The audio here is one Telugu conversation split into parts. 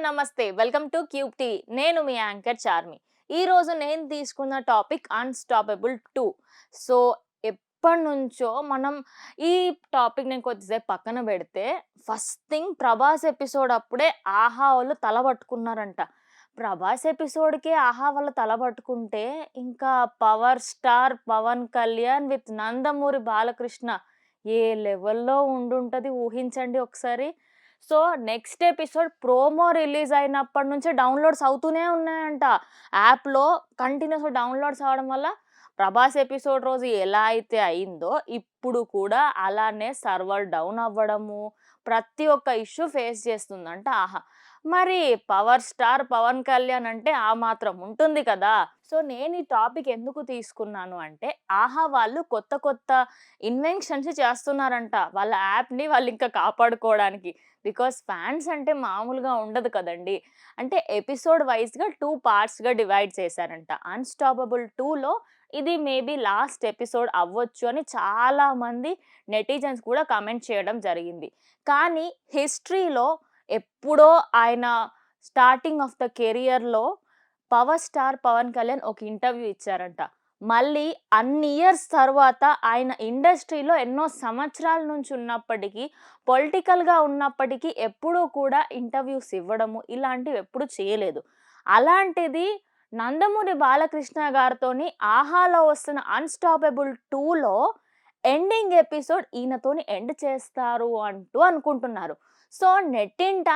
నమస్తే. Welcome to cube T. నేను మీ యాంకర్ చార్మి. ఈరోజు నేను తీసుకున్న టాపిక్ అన్‌స్టాపబుల్ 2. సో, ఎప్పటినుంచో మనం ఈ టాపిక్ నేను కొద్దిసేపు పక్కన పెడితే, ఫస్ట్ థింగ్ 'ప్రభాస్' ఎపిసోడ్ అప్పుడే 'ఆహా' వాళ్ళు తల పట్టుకున్నారంట. 'ప్రభాస్' ఎపిసోడ్‌కే 'ఆహా' వాళ్ళు తల పట్టుకుంటే, ఇంకా 'power star Pawan Kalyan' with 'Nandamuri Balakrishna' ఏ లెవెల్‌లో ఉండుంటది ఊహించండి ఒకసారి. So, next episode promo release అయినప్పటి నుంచి డౌన్‌లోడ్స్ అవుతూనే ఉన్నాయంట. యాప్‌లో కంటిన్యూయస్‌గా డౌన్‌లోడ్స్ అవ్వడం వల్ల 'ప్రభాస్' ఎపిసోడ్ రోజు ఎలా అయితే అయిందో, ఇప్పుడు కూడా అలానే సర్వర్ డౌన్ అవ్వడము, ప్రతి ఒక్క ఇష్యూ ఫేస్ చేస్తుందంట 'ఆహా'. మరి 'పవర్ స్టార్ పవన్ కళ్యాణ్' అంటే ఆ మాత్రం ఉంటుంది కదా! సో, నేను ఈ టాపిక్ ఎందుకు తీసుకున్నాను అంటే, 'ఆహా' వాళ్ళు కొత్త కొత్త ఇన్వెన్షన్స్ చేస్తున్నారంట. వాళ్ళ యాప్‌ని వాళ్ళింకా కాపాడుకోవడానికి. బికాజ్ ఫ్యాన్స్ అంటే మామూలుగా ఉండదు కదండీ. అంటే ఎపిసోడ్ వైస్‌గా 2 పార్ట్స్‌గా డివైడ్ చేశారంట. 'అన్‌స్టాపబుల్ 2లో' ఇది మేబీ లాస్ట్ ఎపిసోడ్ అవ్వచ్చు అని చాలామంది నెటిజన్స్ కూడా కామెంట్ చేయడం జరిగింది. కానీ హిస్టరీలో ఎప్పుడో ఆయన స్టార్టింగ్ ఆఫ్ ద కెరియర్‌లో 'పవర్ స్టార్ పవన్ కళ్యాణ్' ఒక ఇంటర్వ్యూ ఇచ్చారంట. మళ్ళీ అన్ని ఇయర్స్ తర్వాత ఆయన ఇండస్ట్రీలో ఎన్నో సంవత్సరాల నుంచి ఉన్నప్పటికీ, పొలిటికల్‌గా ఉన్నప్పటికీ ఎప్పుడూ కూడా ఇంటర్వ్యూస్ ఇవ్వడము, ఇలాంటివి ఎప్పుడు చేయలేదు. అలాంటిది నందమూరి బాలకృష్ణ గారితోని 'ఆహాలో' వస్తున్న 'అన్‌స్టాపబుల్ 2లో' ఎండింగ్ ఎపిసోడ్ ఈయనతోని ఎండ్ చేస్తారు అంటూ అనుకుంటున్నారు. సో, నెట్టింట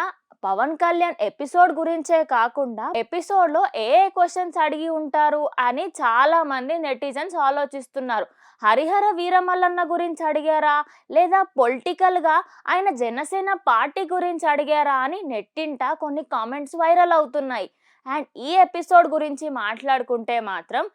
పవన్ కళ్యాణ్ ఎపిసోడ్ గురించే కాకుండా, ఎపిసోడ్‌లో ఏ ఏ క్వెషన్స్ అడిగి ఉంటారు అని చాలామంది నెటిజన్స్ ఆలోచిస్తున్నారు. 'హరిహర వీరమల్లన్న' గురించి అడిగారా? లేదా పొలిటికల్‌గా ఆయన జనసేన పార్టీ గురించి అడిగారా? అని నెట్టింట కొన్ని కామెంట్స్ వైరల్ అవుతున్నాయి. అండ్ ఈ ఎపిసోడ్ గురించి మాట్లాడుకుంటే మాత్రం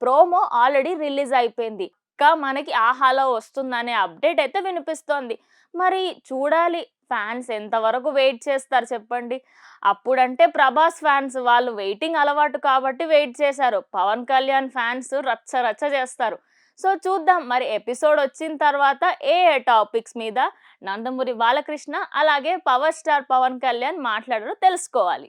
ప్రోమో ఆల్రెడీ రిలీజ్ అయిపోయింది. ఇంకా మనకి 'ఆహాలో' వస్తుందనే అప్డేట్ అయితే వినిపిస్తోంది. మరి చూడాలి ఫ్యాన్స్ ఎంతవరకు వెయిట్ చేస్తారు చెప్పండి. అప్పుడంటే 'ప్రభాస్' ఫ్యాన్స్ వాళ్ళు వెయిటింగ్ అలవాటు కాబట్టి వెయిట్ చేశారు. 'పవన్ కళ్యాణ్' ఫ్యాన్స్ రచ్చ రచ్చ చేస్తారు. సో, చూద్దాం మరి ఎపిసోడ్ వచ్చిన తర్వాత ఏ ఏ టాపిక్స్ మీద నందమూరి బాలకృష్ణ అలాగే 'పవర్ స్టార్ పవన్ కళ్యాణ్' మాట్లాడారో తెలుసుకోవాలి.